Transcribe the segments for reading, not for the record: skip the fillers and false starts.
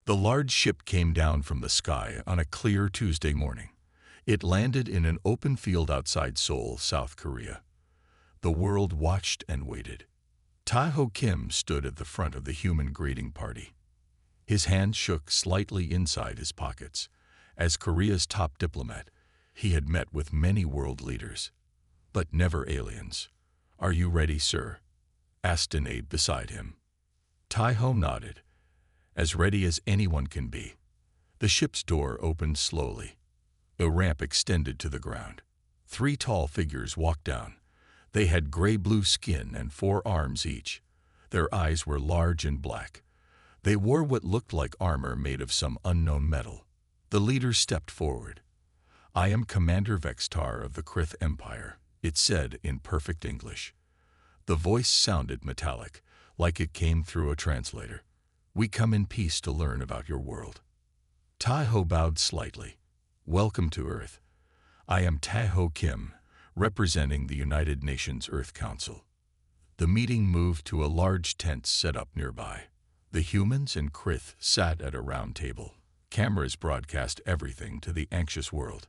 The large ship came down from the sky on a clear Tuesday morning. It landed in an open field outside Seoul, South Korea. The world watched and waited. Tae-ho Kim stood at the front of the human greeting party. His hands shook slightly inside his pockets. As Korea's top diplomat, he had met with many world leaders, but never aliens. "Are you ready, sir?" asked an aide beside him. Tae-ho nodded. "As ready as anyone can be." The ship's door opened slowly. A ramp extended to the ground. 3 tall figures walked down. They had gray-blue skin and 4 arms each. Their eyes were large and black. They wore what looked like armor made of some unknown metal. The leader stepped forward. "I am Commander Vextar of the Krith Empire," it said in perfect English. The voice sounded metallic, like it came through a translator. "We come in peace to learn about your world." Tae-ho bowed slightly. "Welcome to Earth. I am Tae-ho Kim, representing the United Nations Earth Council." The meeting moved to a large tent set up nearby. The humans and Krith sat at a round table. Cameras broadcast everything to the anxious world.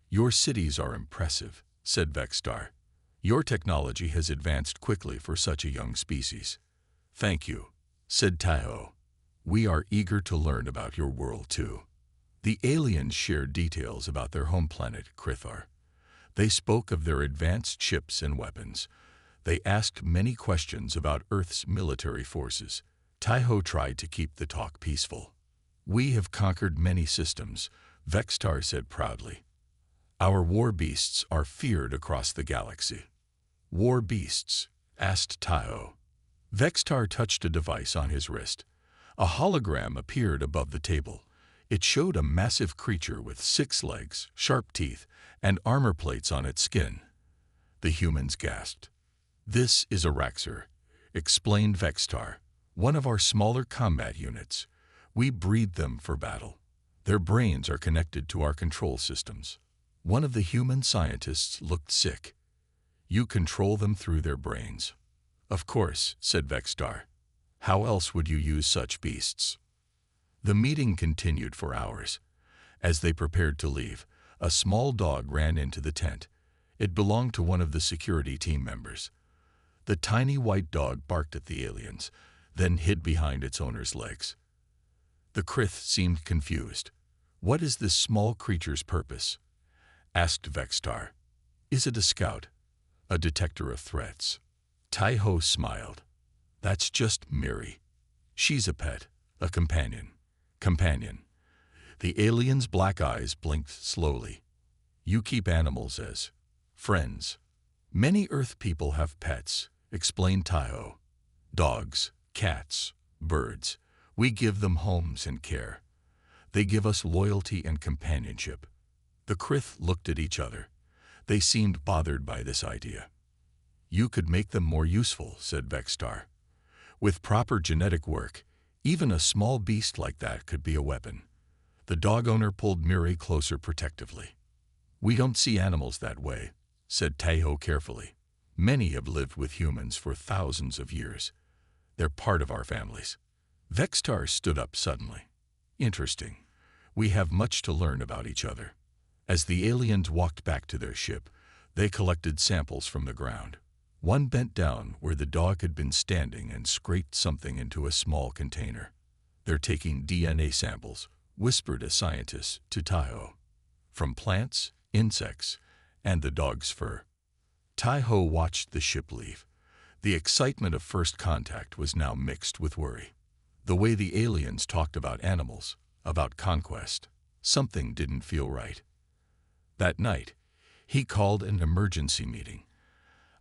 "Your cities are impressive," said Vextar. "Your technology has advanced quickly for such a young species." "Thank you," said Tae-ho. "We are eager to learn about your world too." The aliens shared details about their home planet, Krithar. They spoke of their advanced ships and weapons. They asked many questions about Earth's military forces. Tae-ho tried to keep the talk peaceful. "We have conquered many systems," Vextar said proudly. "Our war beasts are feared across the galaxy." "War beasts?" asked Tae-ho. Vextar touched a device on his wrist. A hologram appeared above the table. It showed a massive creature with 6 legs, sharp teeth, and armor plates on its skin. The humans gasped. "This is a Raxer," explained Vextar, "one of our smaller combat units. We breed them for battle. Their brains are connected to our control systems." One of the human scientists looked sick. "You control them through their brains?" "Of course," said Vextar. "How else would you use such beasts?" The meeting continued for hours. As they prepared to leave, a small dog ran into the tent. It belonged to one of the security team members. The tiny white dog barked at the aliens, then hid behind its owner's legs. The Krith seemed confused. "What is this small creature's purpose?" asked Vextar. "Is it a scout? A detector of threats?" Tae-ho smiled. "That's just Miri. She's a pet, a companion." Companion. The alien's black eyes blinked slowly. "You keep animals as friends." "Many Earth people have pets," explained Tae-ho. "Dogs, cats, birds. We give them homes and care. They give us loyalty and companionship." The Krith looked at each other. They seemed bothered by this idea. "You could make them more useful," said Vextar. "With proper genetic work, even a small beast like that could be a weapon." The dog owner pulled Miri closer protectively. "We don't see animals that way," said Tae-ho carefully. "Many have lived with humans for thousands of years. They're part of our families." Vextar stood up suddenly. "Interesting. We have much to learn about each other." As the aliens walked back to their ship, they collected samples from the ground. One bent down where the dog had been standing and scraped something into a small container. "They're taking DNA samples," whispered a scientist to Tae-ho. "From plants, insects, and the dog's fur." Tae-ho watched the ship leave. The excitement of first contact was now mixed with worry. The way the aliens talked about animals, about conquest, something didn't feel right. That night, he called an emergency meeting.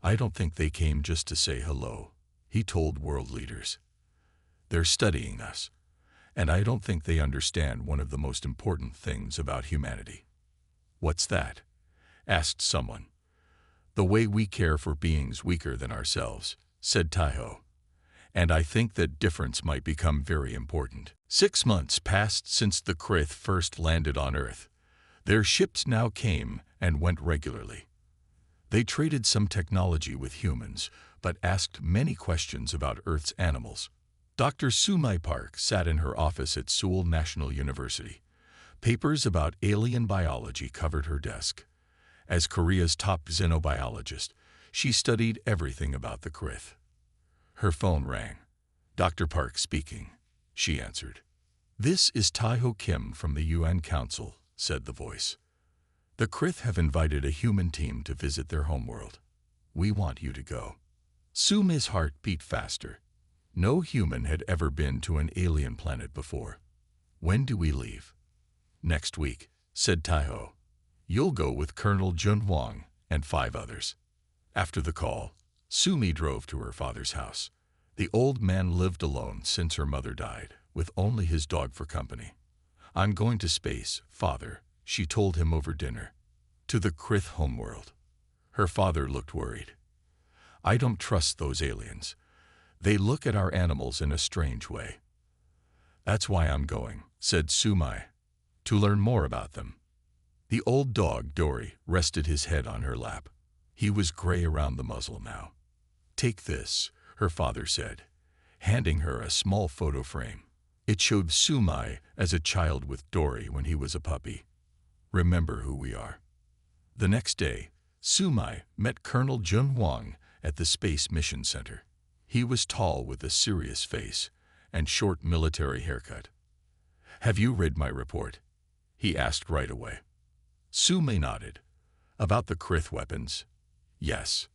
"I don't think they came just to say hello," he told world leaders. "They're studying us, and I don't think they understand one of the most important things about humanity." "What's that?" asked someone. "The way we care for beings weaker than ourselves," said Tae-ho. "And I think that difference might become very important." 6 months passed since the Krith first landed on Earth. Their ships now came and went regularly. They traded some technology with humans, but asked many questions about Earth's animals. Dr. Sumai Park sat in her office at Seoul National University. Papers about alien biology covered her desk. As Korea's top xenobiologist, she studied everything about the Krith. Her phone rang. "Dr. Park speaking," she answered. "This is Tae-ho Kim from the UN Council," said the voice. "The Krith have invited a human team to visit their homeworld. We want you to go." Sume's heart beat faster. No human had ever been to an alien planet before. "When do we leave?" "Next week," said Tae-ho. "You'll go with Colonel Jun Wang and 5 others." After the call, Sumi drove to her father's house. The old man lived alone since her mother died, with only his dog for company. "I'm going to space, father," she told him over dinner. "To the Krith homeworld." Her father looked worried. "I don't trust those aliens. They look at our animals in a strange way." "That's why I'm going," said Sumai, "to learn more about them." The old dog, Dory, rested his head on her lap. He was gray around the muzzle now. "Take this," her father said, handing her a small photo frame. It showed Sumai as a child with Dory when he was a puppy. "Remember who we are." The next day, Sumai met Colonel Jun Wang at the Space Mission Center. He was tall with a serious face and short military haircut. "Have you read my report?" he asked right away. Sumai nodded. "About the Krith weapons?" "Yes."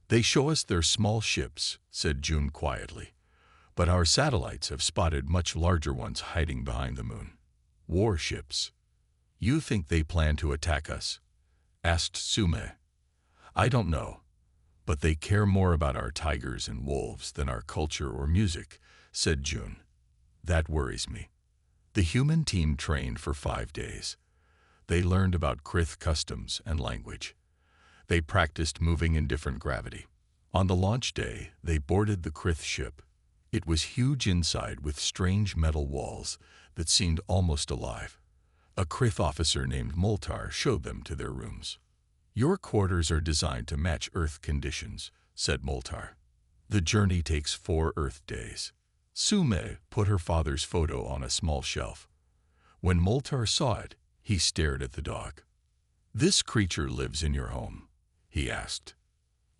"They show us their small ships," said June quietly. "But our satellites have spotted much larger ones hiding behind the moon." "Warships." "You think they plan to attack us?" asked Sumai. "I don't know. But they care more about our tigers and wolves than our culture or music," said June. "That worries me." The human team trained for 5 days. They learned about Krith customs and language. They practiced moving in different gravity. On the launch day, they boarded the Krith ship. It was huge inside with strange metal walls that seemed almost alive. A Krith officer named Moltar showed them to their rooms. "Your quarters are designed to match Earth conditions," said Moltar. "The journey takes 4 Earth days." Sumai put her father's photo on a small shelf. When Moltar saw it, he stared at the dog. "This creature lives in your home?" he asked.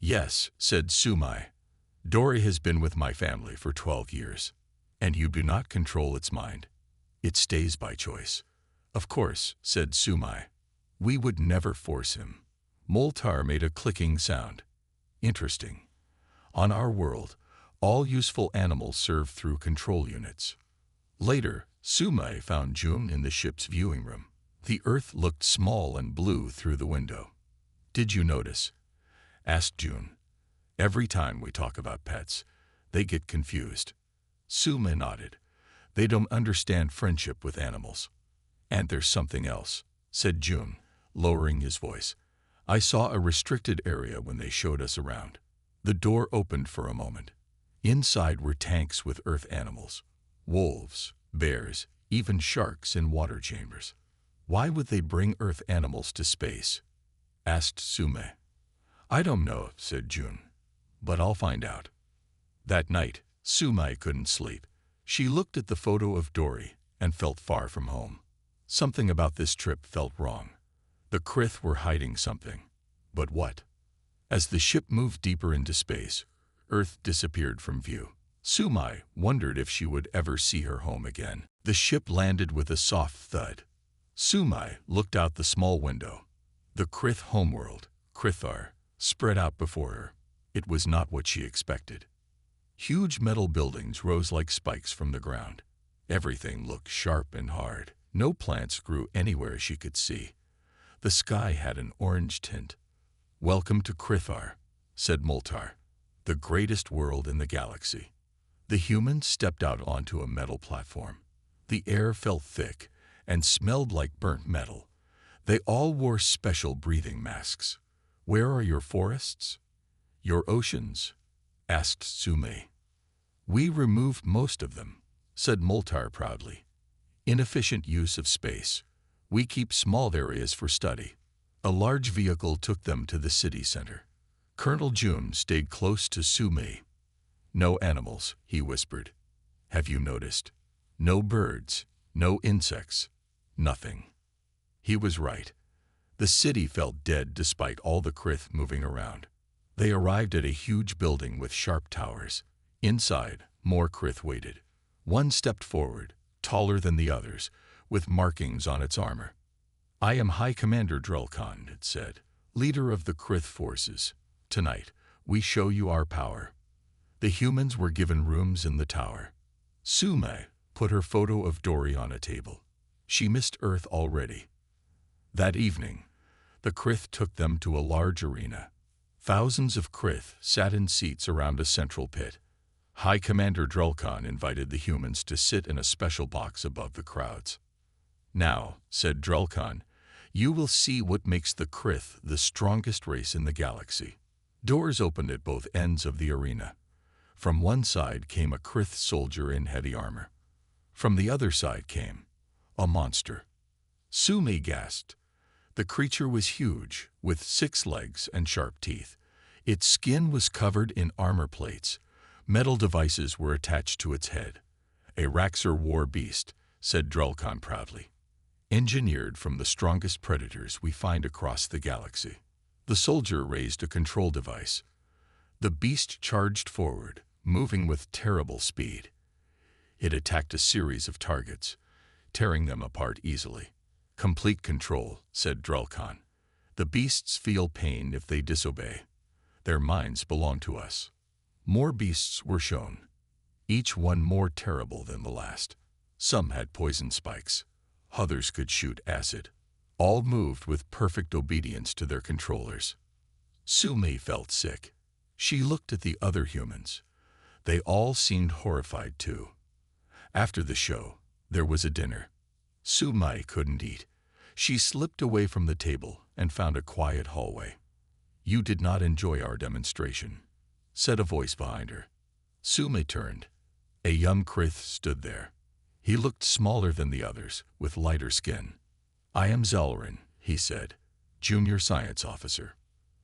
"Yes," said Sumai. "Dory has been with my family for 12 years. And you do not control its mind. It stays by choice." "Of course," said Sumai. "We would never force him." Moltar made a clicking sound. "Interesting. On our world, all useful animals serve through control units." Later, Sumai found June in the ship's viewing room. The Earth looked small and blue through the window. "Did you notice?" asked June. "Every time we talk about pets, they get confused." Sumai nodded. "They don't understand friendship with animals." "And there's something else," said June, lowering his voice. "I saw a restricted area when they showed us around." The door opened for a moment. Inside were tanks with Earth animals. Wolves, bears, even sharks in water chambers. "Why would they bring Earth animals to space?" asked Sumai. "I don't know," said June. "But I'll find out." That night, Sumai couldn't sleep. She looked at the photo of Dory and felt far from home. Something about this trip felt wrong. The Krith were hiding something. But what? As the ship moved deeper into space, Earth disappeared from view. Sumai wondered if she would ever see her home again. The ship landed with a soft thud. Sumai looked out the small window. The Krith homeworld, Krithar, spread out before her. It was not what she expected. Huge metal buildings rose like spikes from the ground. Everything looked sharp and hard. No plants grew anywhere she could see. The sky had an orange tint. "Welcome to Krithar," said Moltar, "the greatest world in the galaxy." The humans stepped out onto a metal platform. The air felt thick and smelled like burnt metal. They all wore special breathing masks. "Where are your forests? Your oceans?" asked Sumai. "We removed most of them," said Moltar proudly. "Inefficient use of space. We keep small areas for study." A large vehicle took them to the city center. Colonel June stayed close to Sumai. "No animals," he whispered. Have you noticed? No birds, no insects, nothing. He was right. The city felt dead despite all the Krith moving around. They arrived at a huge building with sharp towers. Inside, more Krith waited. One stepped forward, taller than the others, with markings on its armor. "I am High Commander Drelkon," it said, "leader of the Krith forces. Tonight, we show you our power." The humans were given rooms in the tower. Sume put her photo of Dory on a table. She missed Earth already. That evening, the Krith took them to a large arena. Thousands of Krith sat in seats around a central pit. High Commander Drelkon invited the humans to sit in a special box above the crowds. "Now," said Drelkon, "you will see what makes the Krith the strongest race in the galaxy." Doors opened at both ends of the arena. From one side came a Krith soldier in heavy armor. From the other side came a monster. Sume gasped. The creature was huge, with 6 legs and sharp teeth. Its skin was covered in armor plates. Metal devices were attached to its head. "A Raxor war beast," said Drelkon proudly. "Engineered from the strongest predators we find across the galaxy." The soldier raised a control device. The beast charged forward, moving with terrible speed. It attacked a series of targets, tearing them apart easily. "Complete control," said Drelkon. "The beasts feel pain if they disobey. Their minds belong to us." More beasts were shown, each one more terrible than the last. Some had poison spikes. Others could shoot acid. All moved with perfect obedience to their controllers. Sume felt sick. She looked at the other humans. They all seemed horrified too. After the show, there was a dinner. Sume couldn't eat. She slipped away from the table and found a quiet hallway. "You did not enjoy our demonstration," said a voice behind her. Sume turned. A young Krith stood there. He looked smaller than the others, with lighter skin. "I am Zalrin," he said, "junior science officer."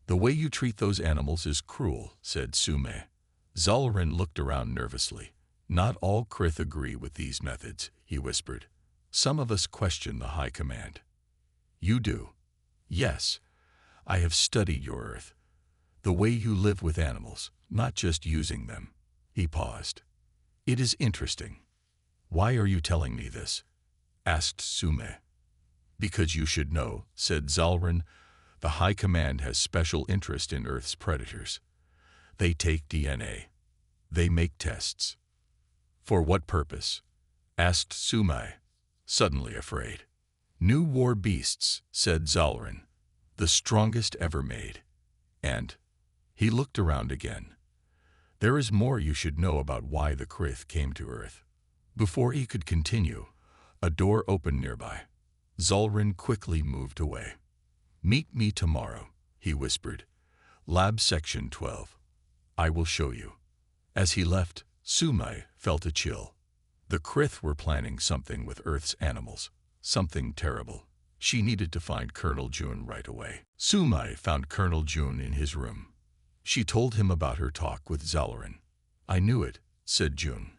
"The way you treat those animals is cruel," said Sume. Zalrin looked around nervously. "Not all Krith agree with these methods," he whispered. "Some of us question the High Command." "You do?" "Yes. I have studied your Earth. The way you live with animals, not just using them." He paused. "It is interesting." "Why are you telling me this?" asked Sume. "Because you should know," said Zalrin. "The High Command has special interest in Earth's predators. They take DNA. They make tests." "For what purpose?" asked Sume, suddenly afraid. "New war beasts," said Zalrin. "The strongest ever made. And—" he looked around again. "There is more you should know about why the Krith came to Earth." Before he could continue, a door opened nearby. Zalrin quickly moved away. "Meet me tomorrow," he whispered. "Lab Section 12. I will show you." As he left, Sume felt a chill. The Krith were planning something with Earth's animals, something terrible. She needed to find Colonel June right away. Sume found Colonel June in his room. She told him about her talk with Zalrin. "I knew it," said June.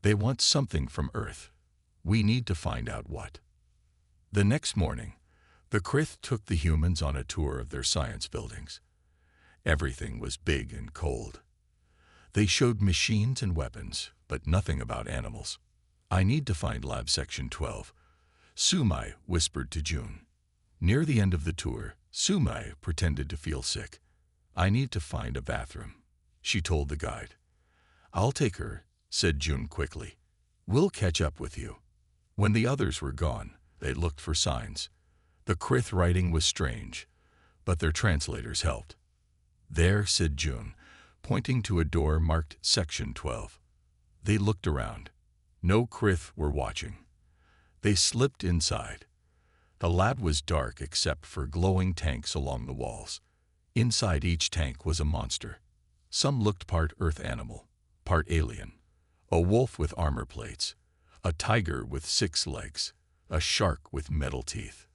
"They want something from Earth. We need to find out what." The next morning, the Krith took the humans on a tour of their science buildings. Everything was big and cold. They showed machines and weapons, but nothing about animals. "I need to find Lab Section 12, Sume whispered to June. Near the end of the tour, Sume pretended to feel sick. "I need to find a bathroom," she told the guide. "I'll take her," said June quickly. "We'll catch up with you." When the others were gone, they looked for signs. The Krith writing was strange, but their translators helped. "There," said June, pointing to a door marked Section 12. They looked around. No Krith were watching. They slipped inside. The lab was dark except for glowing tanks along the walls. Inside each tank was a monster. Some looked part Earth animal, part alien. A wolf with armor plates, a tiger with 6 legs, a shark with metal teeth.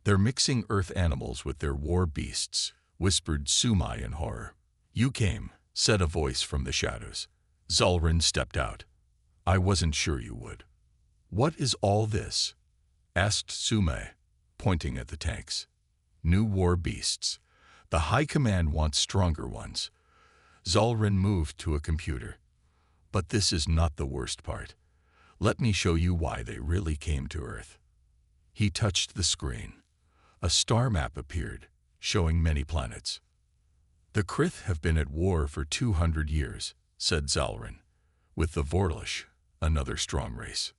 "They're mixing Earth animals with their war beasts," whispered Sume in horror. "You came," said a voice from the shadows. Zalrin stepped out. I wasn't sure you would. What is all this? Asked Sume, pointing at the tanks. New war beasts. The High Command wants stronger ones. Zalrin moved to a computer. But this is not the worst part. Let me show you why they really came to Earth. He touched the screen. A star map appeared, showing many planets. The Krith have been at war for 200 years, said Zalrin, with the Vorlish, another strong race.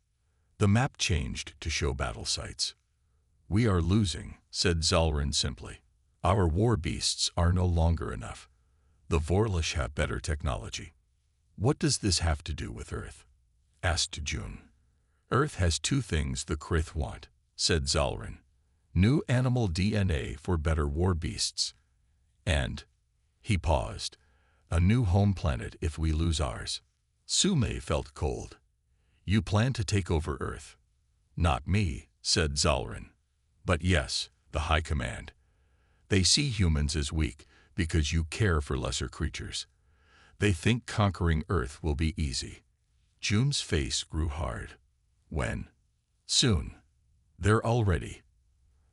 The map changed to show battle sites. We are losing, said Zalrin simply. Our war beasts are no longer enough. The Vorlish have better technology. What does this have to do with Earth? Asked June. Earth has two things the Krith want, said Zalrin. New animal DNA for better war beasts. And, he paused, a new home planet if we lose ours. Sume felt cold. You plan to take over Earth? Not me, said Zalrin. But yes, the High Command. They see humans as weak because you care for lesser creatures. They think conquering Earth will be easy. June's face grew hard. When? Soon. They're all ready.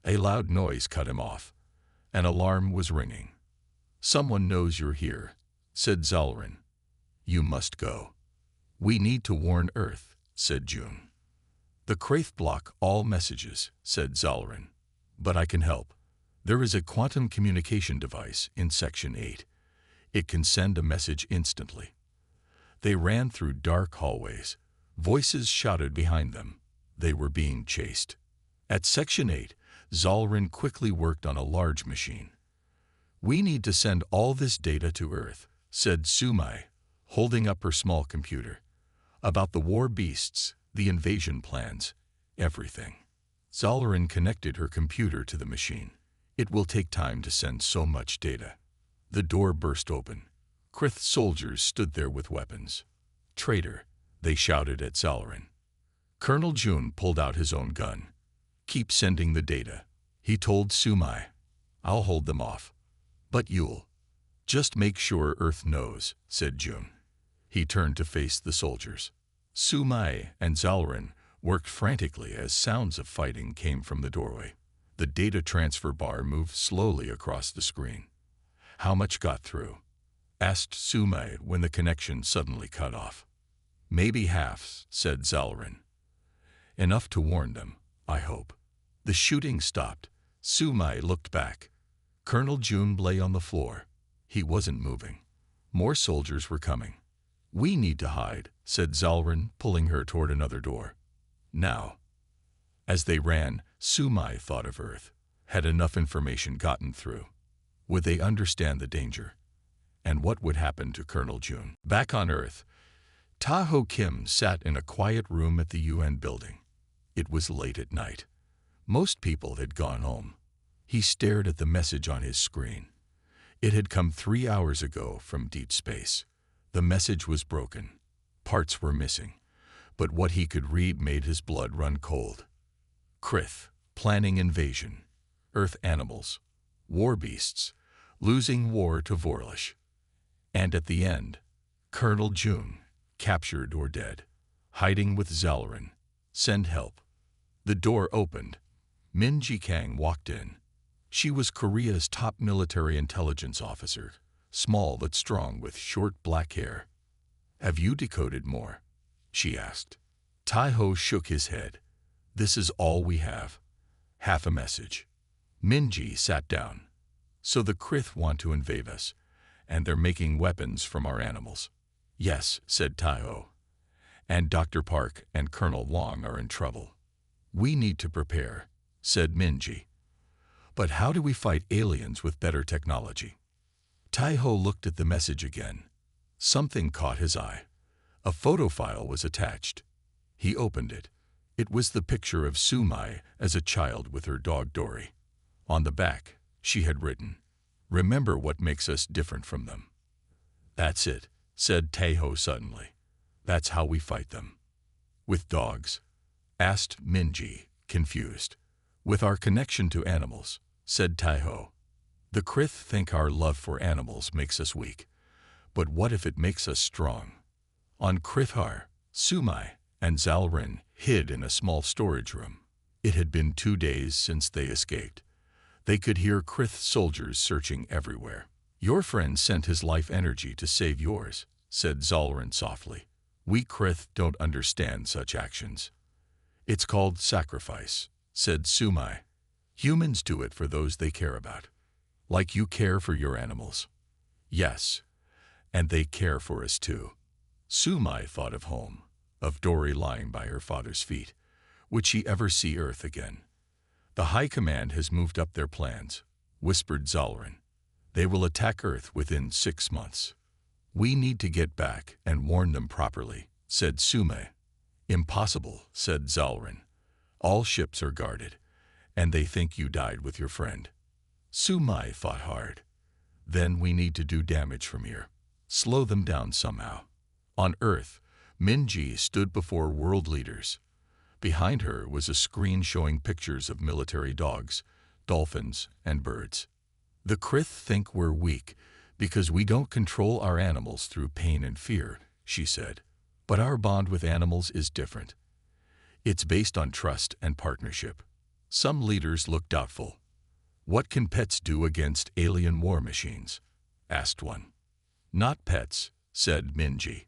A loud noise cut him off. An alarm was ringing. Someone knows you're here, said Zalrin. You must go. We need to warn Earth, said June. The Kraith block all messages, said Zalrin. But I can help. There is a quantum communication device in Section 8. It can send a message instantly. They ran through dark hallways. Voices shouted behind them. They were being chased. At Section 8, Zalrin quickly worked on a large machine. We need to send all this data to Earth, said Sume, holding up her small computer. About the war beasts, the invasion plans, everything. Zalrin connected her computer to the machine. It will take time to send so much data. The door burst open. Krith soldiers stood there with weapons. Traitor, they shouted at Zalrin. Colonel June pulled out his own gun. Keep sending the data, he told Sume. I'll hold them off. But you'll. Just make sure Earth knows, said June. He turned to face the soldiers. Sume and Zalrin worked frantically as sounds of fighting came from the doorway. The data transfer bar moved slowly across the screen. How much got through? Asked Sume when the connection suddenly cut off. Maybe half, said Zalrin. Enough to warn them, I hope. The shooting stopped. Sume looked back. Colonel June lay on the floor. He wasn't moving. More soldiers were coming. We need to hide, said Zalrin, pulling her toward another door. Now. As they ran, Sume thought of Earth. Had enough information gotten through? Would they understand the danger? And what would happen to Colonel June? Back on Earth, Taho Kim sat in a quiet room at the UN building. It was late at night. Most people had gone home. He stared at the message on his screen. It had come 3 hours ago from deep space. The message was broken. Parts were missing. But what he could read made his blood run cold. Krith, planning invasion. Earth animals. War beasts. Losing war to Vorlish. And at the end, Colonel June, captured or dead. Hiding with Zalrin. Send help. The door opened. Min Jikang walked in. She was Korea's top military intelligence officer, small but strong with short black hair. Have you decoded more? She asked. Taiho shook his head. This is all we have. Half a message. Minji sat down. So the Krith want to invade us, and they're making weapons from our animals. Yes, said Taiho. And Dr. Park and Colonel Wong are in trouble. We need to prepare, said Minji. But how do we fight aliens with better technology? Taiho looked at the message again. Something caught his eye. A photo file was attached. He opened it. It was the picture of Sume as a child with her dog Dory. On the back, she had written, "Remember what makes us different from them." That's it, said Taiho suddenly. That's how we fight them. With dogs? Asked Minji, confused. With our connection to animals, said Taiho. The Krith think our love for animals makes us weak. But what if it makes us strong? On Krithar, Sumai and Zalrin hid in a small storage room. It had been 2 days since they escaped. They could hear Krith soldiers searching everywhere. "Your friend sent his life energy to save yours," said Zalrin softly. "We Krith don't understand such actions." "It's called sacrifice," said Sumai. "Humans do it for those they care about. Like you care for your animals." "Yes, and they care for us too." Sumai thought of home, of Dory lying by her father's feet. Would she ever see Earth again? "The High Command has moved up their plans," whispered Zalrin. "They will attack Earth within 6 months. We need to get back and warn them properly," said Sumai. "Impossible," said Zalrin. "All ships are guarded, and they think you died with your friend." Sumai thought hard. "Then we need to do damage from here. Slow them down somehow." On Earth, Minji stood before world leaders. Behind her was a screen showing pictures of military dogs, dolphins, and birds. "The Krith think we're weak because we don't control our animals through pain and fear," she said. "But our bond with animals is different. It's based on trust and partnership." Some leaders looked doubtful. "What can pets do against alien war machines?" asked one. "Not pets," said Minji.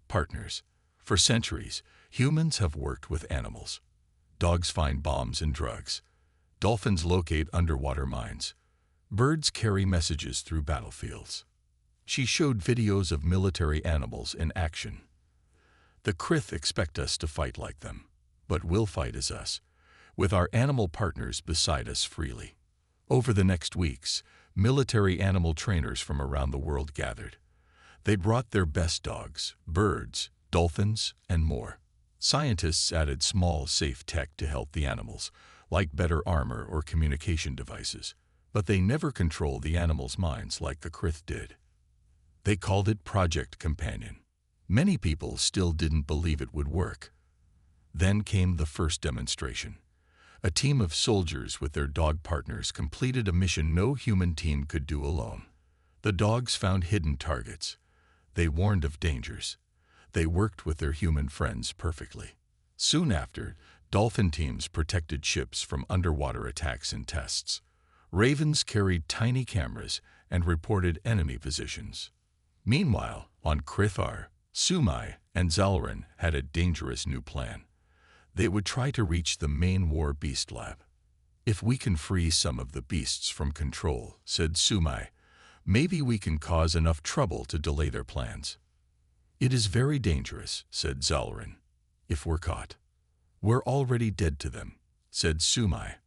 "Partners. For centuries, humans have worked with animals. Dogs find bombs and drugs. Dolphins locate underwater mines. Birds carry messages through battlefields." She showed videos of military animals in action. "The Krith expect us to fight like them, but we'll fight as us, with our animal partners beside us freely." Over the next weeks, military animal trainers from around the world gathered. They brought their best dogs, birds, dolphins, and more. Scientists added small, safe tech to help the animals, like better armor or communication devices. But they never controlled the animals' minds like the Krith did. They called it Project Companion. Many people still didn't believe it would work. Then came the first demonstration. A team of soldiers with their dog partners completed a mission no human team could do alone. The dogs found hidden targets. They warned of dangers. They worked with their human friends perfectly. Soon after, dolphin teams protected ships from underwater attacks and tests. Ravens carried tiny cameras and reported enemy positions. Meanwhile, on Krithar, Sumai and Zalrin had a dangerous new plan. They would try to reach the main war beast lab. "If we can free some of the beasts from control," said Sumai, "maybe we can cause enough trouble to delay their plans." "It is very dangerous," said Zalrin. "If we're caught, we're already dead to them," said Sumai.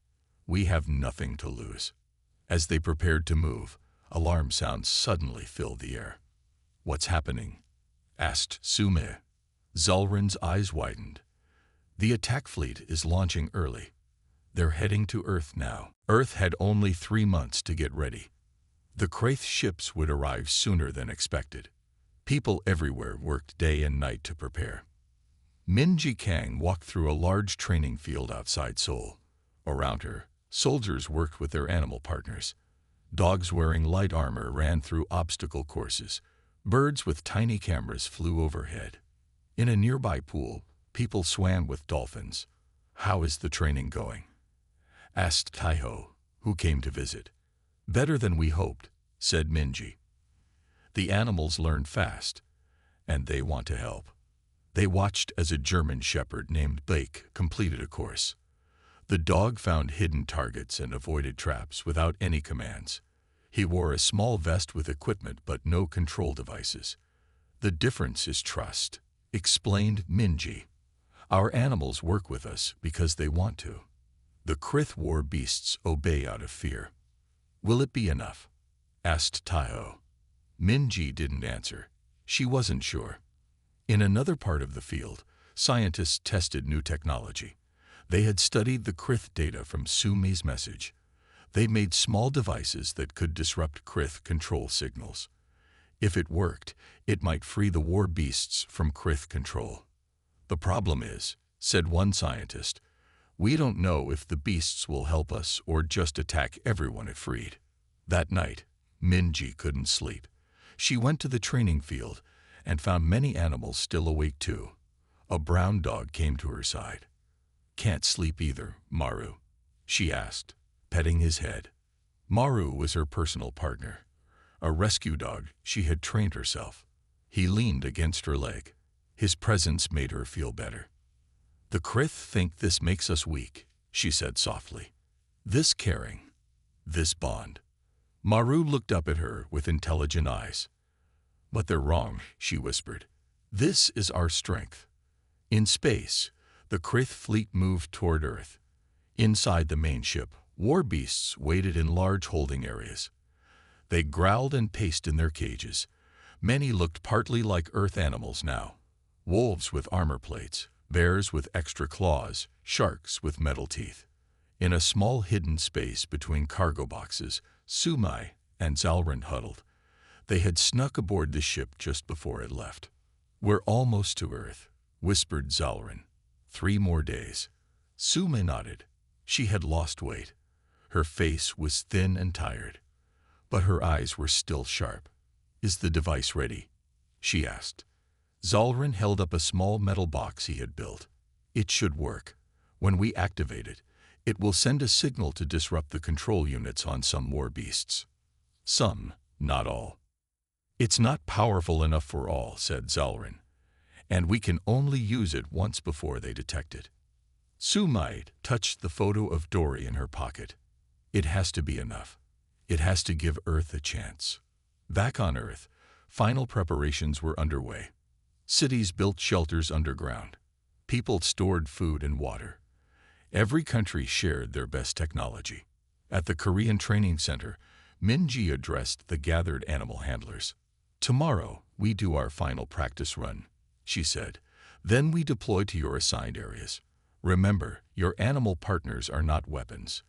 "We have nothing to lose." As they prepared to move, alarm sounds suddenly filled the air. "What's happening?" asked Sumai. Zalrin's eyes widened. "The attack fleet is launching early. They're heading to Earth now." Earth had only 3 months to get ready. The Krith ships would arrive sooner than expected. People everywhere worked day and night to prepare. Minji Kang walked through a large training field outside Seoul. Around her, soldiers worked with their animal partners. Dogs wearing light armor ran through obstacle courses. Birds with tiny cameras flew overhead. In a nearby pool, people swam with dolphins. "How is the training going?" asked Taiho, who came to visit. "Better than we hoped," said Minji. "The animals learn fast, and they want to help." They watched as a German shepherd named Bake completed a course. The dog found hidden targets and avoided traps without any commands. He wore a small vest with equipment but no control devices. "The difference is trust," explained Minji. "Our animals work with us because they want to. The Krith war beasts obey out of fear." "Will it be enough?" asked Taiho. Minji didn't answer. She wasn't sure. In another part of the field, scientists tested new technology. They had studied the Krith data from Sumi's message. They made small devices that could disrupt Krith control signals. If it worked, it might free the war beasts from Krith control. "The problem is," said one scientist, "we don't know if the beasts will help us or just attack everyone if freed." That night, Minji couldn't sleep. She went to the training field and found many animals still awake too. A brown dog came to her side. "Can't sleep either, Maru?" she asked, petting his head. Maru was her personal partner, a rescue dog she had trained herself. He leaned against her leg. His presence made her feel better. "The Krith think this makes us weak," she said softly. "This caring, this bond." Maru looked up at her with intelligent eyes. "But they're wrong," she whispered. "This is our strength." In space, the Krith fleet moved toward Earth. Inside the main ship, war beasts waited in large holding areas. They growled and paced in their cages. Many looked partly like Earth animals now. Wolves with armor plates, bears with extra claws, sharks with metal teeth. In a small hidden space between cargo boxes, Sumai and Zalrin huddled. They had snuck aboard the ship just before it left. "We're almost to Earth," whispered Zalrin. 3 more days." Sumai nodded. She had lost weight. Her face was thin and tired, but her eyes were still sharp. "Is the device ready?" she asked. Zalrin held up a small metal box he had built. "It should work. When we activate it, it will send a signal to disrupt the control units on some war beasts. Some, not all." "It's not powerful enough for all," said Zalrin, "and we can only use it once before they detect it." Sumai touched the photo of Dory in her pocket. "It has to be enough. It has to give Earth a chance." Back on Earth, final preparations were underway. Cities built shelters underground. People stored food and water. Every country shared their best technology. At the Korean Training Center, Minji addressed the gathered animal handlers. "Tomorrow, we do our final practice run," she said. "Then we deploy to your assigned areas. Remember, your animal partners are not weapons.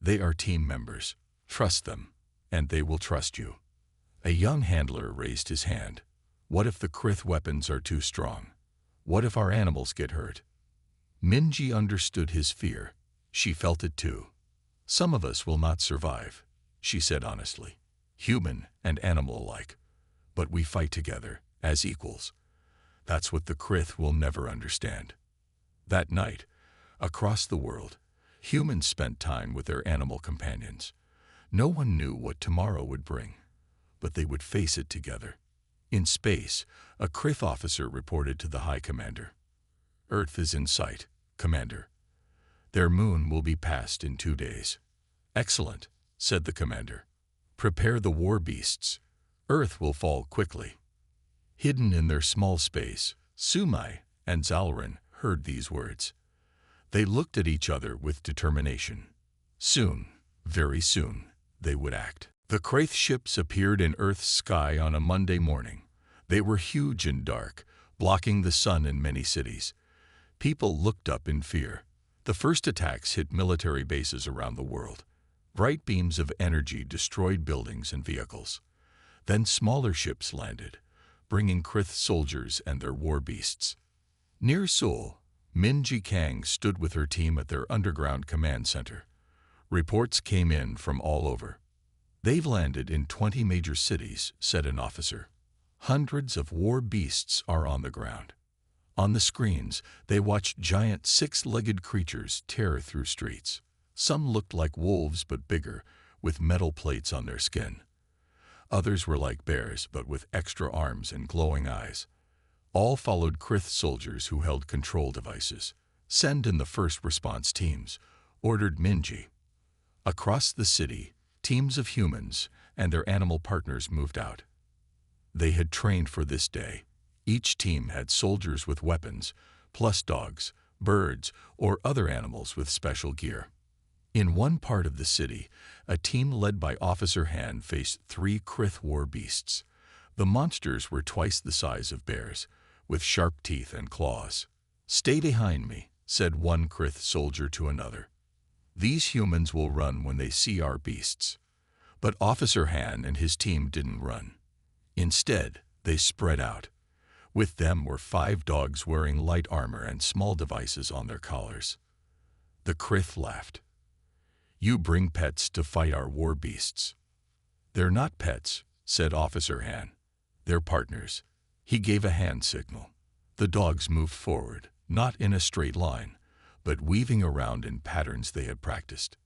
They are team members. Trust them, and they will trust you." A young handler raised his hand. "What if the Krith weapons are too strong? What if our animals get hurt?" Minji understood his fear. She felt it too. "Some of us will not survive," she said honestly, "human and animal alike. But we fight together, as equals. That's what the Krith will never understand." That night, across the world, humans spent time with their animal companions. No one knew what tomorrow would bring, but they would face it together. In space, a Krith officer reported to the High Commander. "Earth is in sight, Commander. Their moon will be passed in 2 days." "Excellent," said the commander. "Prepare the war beasts. Earth will fall quickly." Hidden in their small space, Sumai and Zalrin heard these words. They looked at each other with determination. Soon, very soon, they would act. The Kraith ships appeared in Earth's sky on a Monday morning. They were huge and dark, blocking the sun in many cities. People looked up in fear. The first attacks hit military bases around the world. Bright beams of energy destroyed buildings and vehicles. Then smaller ships landed, bringing Krith soldiers and their war beasts. Near Seoul, Min Ji-kang stood with her team at their underground command center. Reports came in from all over. "They've landed in 20 major cities," said an officer. "Hundreds of war beasts are on the ground." On the screens, they watched giant 6-legged creatures tear through streets. Some looked like wolves but bigger, with metal plates on their skin. Others were like bears but with extra arms and glowing eyes. All followed Krith soldiers who held control devices. "Send in the first response teams," ordered Minji. Across the city, teams of humans and their animal partners moved out. They had trained for this day. Each team had soldiers with weapons, plus dogs, birds, or other animals with special gear. In one part of the city, a team led by Officer Han faced 3 Krith war beasts. The monsters were twice the size of bears, with sharp teeth and claws. "Stay behind me," said one Krith soldier to another. "These humans will run when they see our beasts." But Officer Han and his team didn't run. Instead, they spread out. With them were 5 dogs wearing light armor and small devices on their collars. The Krith laughed. "You bring pets to fight our war beasts." "They're not pets," said Officer Han. "They're partners." He gave a hand signal. The dogs moved forward, not in a straight line, but weaving around in patterns they had practiced.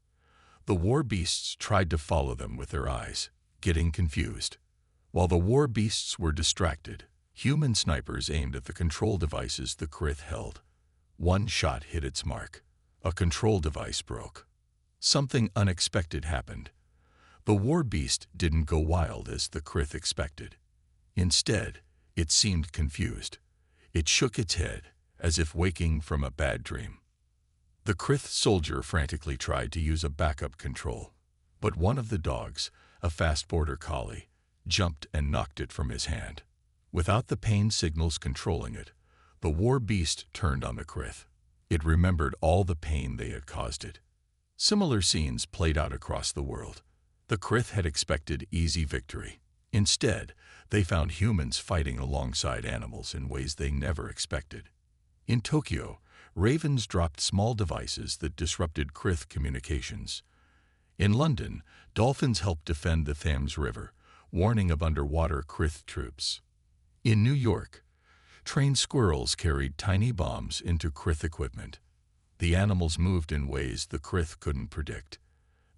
The war beasts tried to follow them with their eyes, getting confused. While the war beasts were distracted, human snipers aimed at the control devices the Krith held. One shot hit its mark. A control device broke. Something unexpected happened. The war beast didn't go wild as the Krith expected. Instead, it seemed confused. It shook its head, as if waking from a bad dream. The Krith soldier frantically tried to use a backup control, but one of the dogs, a fast border collie, jumped and knocked it from his hand. Without the pain signals controlling it, the war beast turned on the Krith. It remembered all the pain they had caused it. Similar scenes played out across the world. The Krith had expected easy victory. Instead, they found humans fighting alongside animals in ways they never expected. In Tokyo, ravens dropped small devices that disrupted Krith communications. In London, dolphins helped defend the Thames River, warning of underwater Krith troops. In New York, trained squirrels carried tiny bombs into Krith equipment. The animals moved in ways the Krith couldn't predict.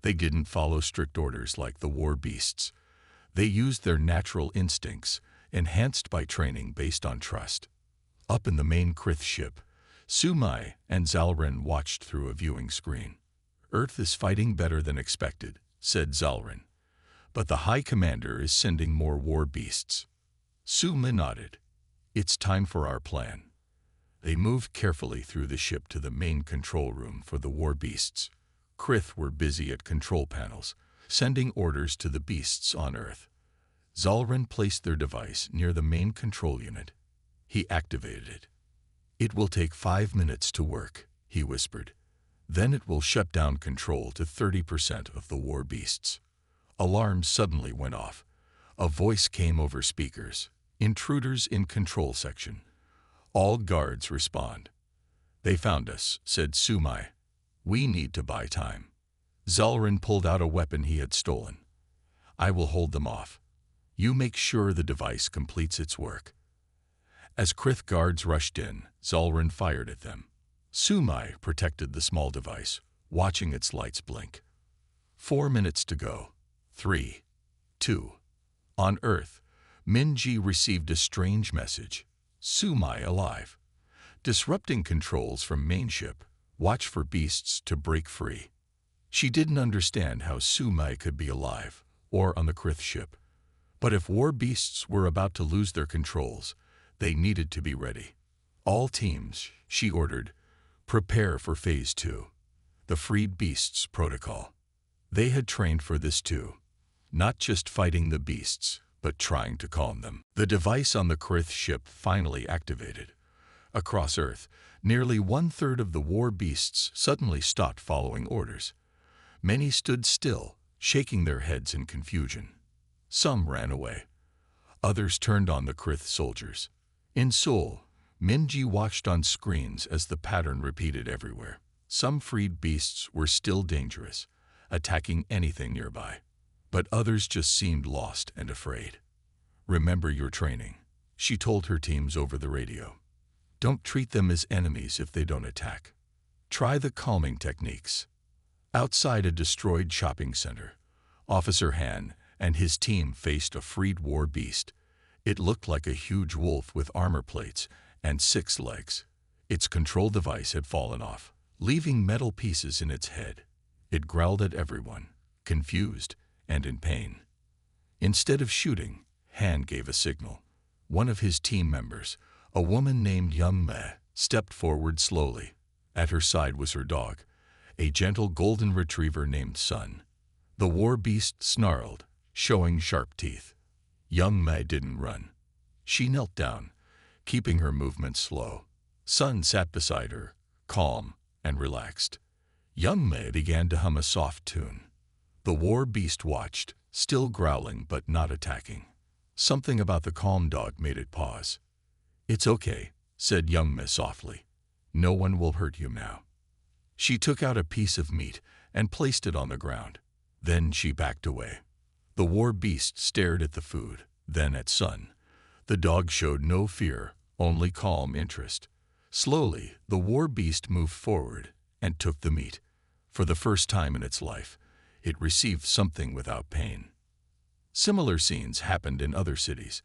They didn't follow strict orders like the war beasts. They used their natural instincts, enhanced by training based on trust. Up in the main Krith ship, Sumai and Zalrin watched through a viewing screen. "Earth is fighting better than expected," said Zalrin. "But the High Commander is sending more war beasts." Suma nodded. "It's time for our plan." They moved carefully through the ship to the main control room for the war beasts. Krith were busy at control panels, sending orders to the beasts on Earth. Zalrin placed their device near the main control unit. He activated it. "It will take 5 minutes to work," he whispered. "Then it will shut down control to 30% of the war beasts." Alarms suddenly went off. A voice came over speakers. "Intruders in control section. All guards respond." "They found us," said Sumai. "We need to buy time." Zalrin pulled out a weapon he had stolen. "I will hold them off. You make sure the device completes its work." As Krith guards rushed in, Zalrin fired at them. Sumai protected the small device, watching its lights blink. 4 minutes to go. 3, 2. On Earth, Minji received a strange message. "Sumai alive. Disrupting controls from main ship. Watch for beasts to break free." She didn't understand how Sumai could be alive, or on the Krith ship. But if war beasts were about to lose their controls, they needed to be ready. "All teams," she ordered, "prepare for Phase 2. The Freed Beasts Protocol." They had trained for this too. Not just fighting the beasts, but trying to calm them. The device on the Krith ship finally activated. Across Earth, nearly 1/3 of the war beasts suddenly stopped following orders. Many stood still, shaking their heads in confusion. Some ran away. Others turned on the Krith soldiers. In Seoul, Minji watched on screens as the pattern repeated everywhere. Some freed beasts were still dangerous, attacking anything nearby. But others just seemed lost and afraid. "Remember your training," she told her teams over the radio. "Don't treat them as enemies if they don't attack. Try the calming techniques." Outside a destroyed shopping center, Officer Han and his team faced a freed war beast. It looked like a huge wolf with armor plates and 6 legs. Its control device had fallen off, leaving metal pieces in its head. It growled at everyone, confused and in pain. Instead of shooting, Han gave a signal. One of his team members, a woman named Young Me, stepped forward slowly. At her side was her dog, a gentle golden retriever named Sun. The war beast snarled, showing sharp teeth. Young Me didn't run. She knelt down, keeping her movements slow. Sun sat beside her, calm and relaxed. Young Me began to hum a soft tune. The war beast watched, still growling but not attacking. Something about the calm dog made it pause. "It's okay," said Young Me softly. "No one will hurt you now." She took out a piece of meat and placed it on the ground. Then she backed away. The war beast stared at the food, then at Sun. The dog showed no fear, only calm interest. Slowly, the war beast moved forward and took the meat. For the first time in its life, it received something without pain. Similar scenes happened in other cities.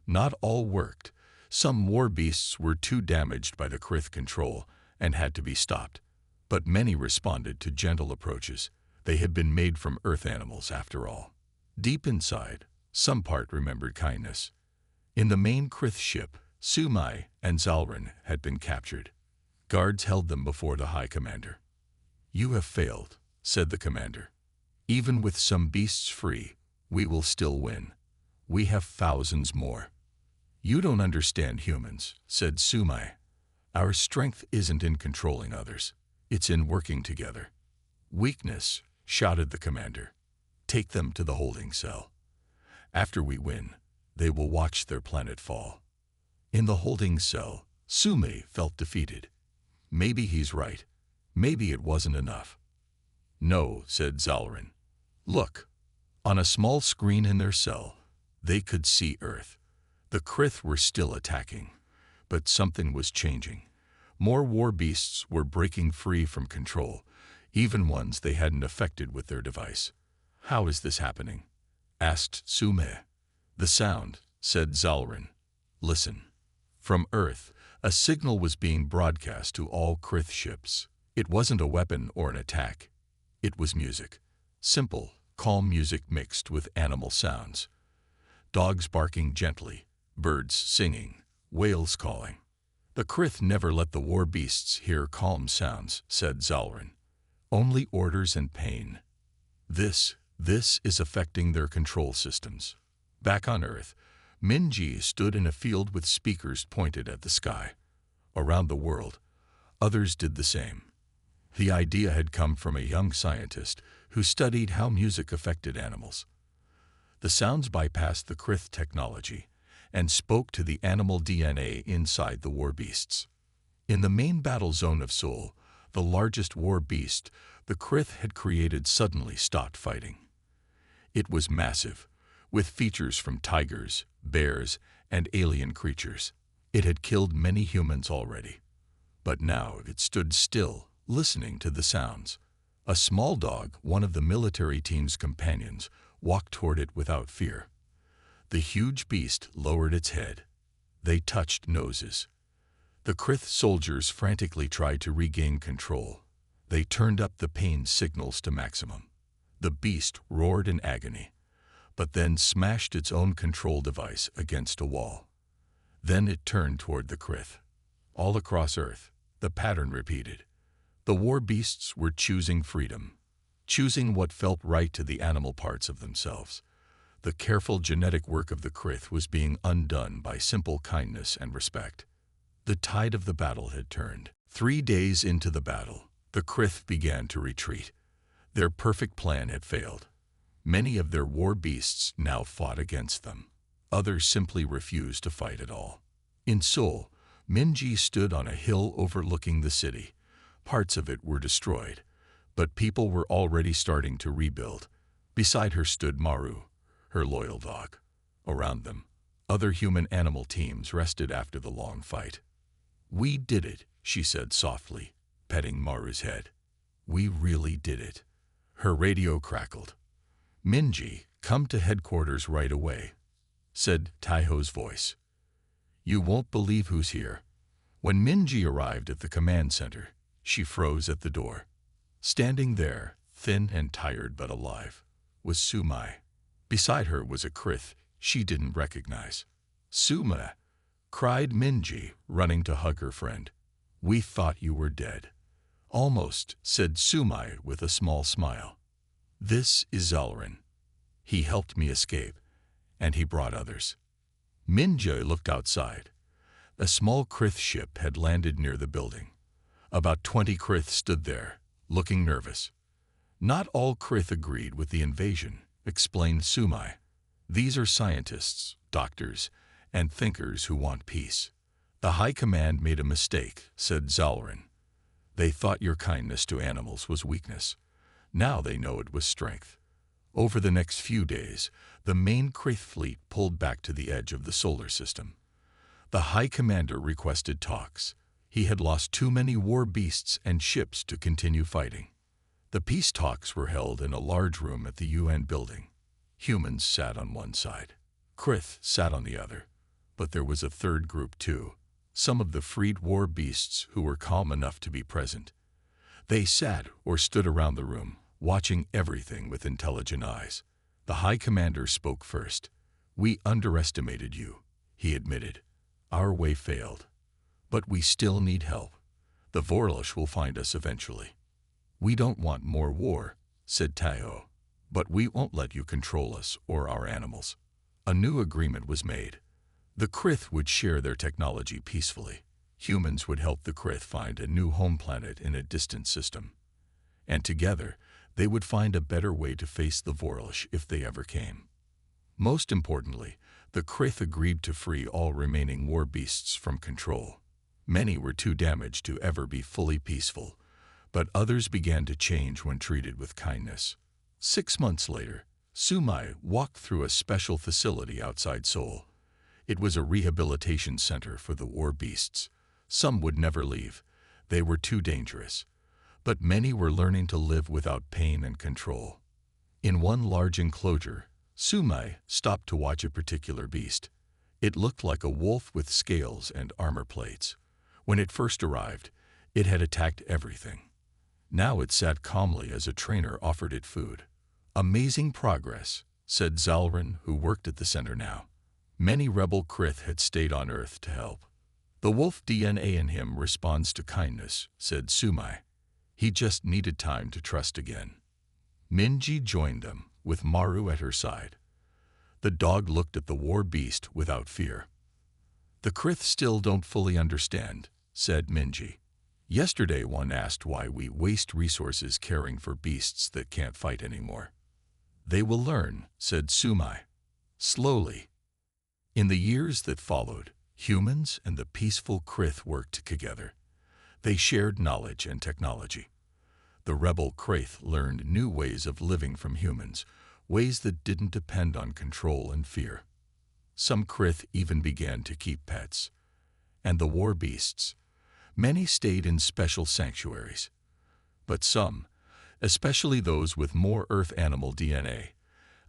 Not all worked. Some war beasts were too damaged by the Krith control and had to be stopped. But many responded to gentle approaches. They had been made from earth animals after all. Deep inside, some part remembered kindness. In the main Krith ship, Sumai and Zalrin had been captured. Guards held them before the High Commander. "You have failed," said the commander. "Even with some beasts free, we will still win. We have thousands more." "You don't understand humans," said Sumai. "Our strength isn't in controlling others. It's in working together." "Weakness," shouted the commander. "Take them to the holding cell. After we win, they will watch their planet fall." In the holding cell, Sumai felt defeated. Maybe he's right. Maybe it wasn't enough. "No," said Zalrin. "Look." On a small screen in their cell, they could see Earth. The Krith were still attacking, but something was changing. More war beasts were breaking free from control, even ones they hadn't affected with their device. "How is this happening?" asked Sumai. "The sound," said Zalrin. "Listen." From Earth, a signal was being broadcast to all Krith ships. It wasn't a weapon or an attack. It was music. Simple, calm music mixed with animal sounds. Dogs barking gently, birds singing, whales calling. "The Krith never let the war beasts hear calm sounds," said Zalrin. "Only orders and pain. This is affecting their control systems." Back on Earth, Minji stood in a field with speakers pointed at the sky. Around the world, others did the same. The idea had come from a young scientist who studied how music affected animals. The sounds bypassed the Krith technology and spoke to the animal DNA inside the war beasts. In the main battle zone of Seoul, the largest war beast the Krith had created suddenly stopped fighting. It was massive, with features from tigers, bears, and alien creatures. It had killed many humans already. But now it stood still, listening to the sounds. A small dog, one of the military team's companions, walked toward it without fear. The huge beast lowered its head. They touched noses. The Krith soldiers frantically tried to regain control. They turned up the pain signals to maximum. The beast roared in agony, but then smashed its own control device against a wall. Then it turned toward the Krith. All across Earth, the pattern repeated. The war beasts were choosing freedom, choosing what felt right to the animal parts of themselves. The careful genetic work of the Krith was being undone by simple kindness and respect. The tide of the battle had turned. 3 days into the battle, the Krith began to retreat. Their perfect plan had failed. Many of their war beasts now fought against them. Others simply refused to fight at all. In Seoul, Minji stood on a hill overlooking the city. Parts of it were destroyed, but people were already starting to rebuild. Beside her stood Maru, her loyal dog. Around them, other human-animal teams rested after the long fight. "We did it," she said softly, petting Maru's head. "We really did it." Her radio crackled. "Minji, come to headquarters right away," said Taiho's voice. "You won't believe who's here." When Minji arrived at the command center, she froze at the door. Standing there, thin and tired but alive, was Sumai. Beside her was a Krith she didn't recognize. "Sumai!" cried Minji, running to hug her friend. "We thought you were dead." "Almost," said Sumai with a small smile. "This is Zalrin. He helped me escape, and he brought others." Minji looked outside. A small Krith ship had landed near the building. About 20 Krith stood there, looking nervous. "Not all Krith agreed with the invasion," explained Sumai. "These are scientists, doctors, and thinkers who want peace." "The High Command made a mistake," said Zalrin. "They thought your kindness to animals was weakness. Now they know it was strength." Over the next few days, the main Krith fleet pulled back to the edge of the solar system. The High Commander requested talks. He had lost too many war beasts and ships to continue fighting. The peace talks were held in a large room at the UN building. Humans sat on one side. Krith sat on the other. But there was a third group too, some of the freed war beasts who were calm enough to be present. They sat or stood around the room, watching everything with intelligent eyes. The High Commander spoke first. "We underestimated you," he admitted. "Our way failed. But we still need help. The Vorlush will find us eventually." "We don't want more war," said Taiho. "But we won't let you control us or our animals." A new agreement was made. The Krith would share their technology peacefully. Humans would help the Krith find a new home planet in a distant system. And together, they would find a better way to face the Vorlush if they ever came. Most importantly, the Krith agreed to free all remaining war beasts from control. Many were too damaged to ever be fully peaceful, but others began to change when treated with kindness. 6 months later, Sumai walked through a special facility outside Seoul. It was a rehabilitation center for the war beasts. Some would never leave. They were too dangerous. But many were learning to live without pain and control. In one large enclosure, Sumai stopped to watch a particular beast. It looked like a wolf with scales and armor plates. When it first arrived, it had attacked everything. Now it sat calmly as a trainer offered it food. "Amazing progress," said Zalrin, who worked at the center now. Many rebel Krith had stayed on Earth to help. "The wolf DNA in him responds to kindness," said Sumai. "He just needed time to trust again." Minji joined them, with Maru at her side. The dog looked at the war beast without fear. "The Krith still don't fully understand," said Minji. "Yesterday one asked why we waste resources caring for beasts that can't fight anymore." "They will learn," said Sumai. Slowly. In the years that followed, humans and the peaceful Krith worked together. They shared knowledge and technology. The rebel Krith learned new ways of living from humans, ways that didn't depend on control and fear. Some Krith even began to keep pets. And the war beasts. Many stayed in special sanctuaries. But some, especially those with more Earth animal DNA,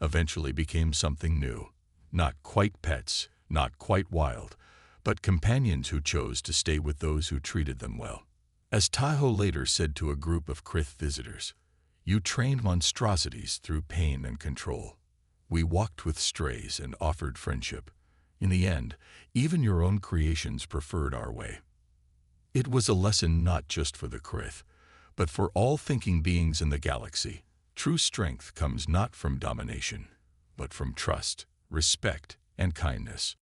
eventually became something new. Not quite pets, not quite wild, but companions who chose to stay with those who treated them well. As Taiho later said to a group of Krith visitors, "You trained monstrosities through pain and control. We walked with strays and offered friendship. In the end, even your own creations preferred our way." It was a lesson not just for the Krith, but for all thinking beings in the galaxy. True strength comes not from domination, but from trust, respect, and kindness.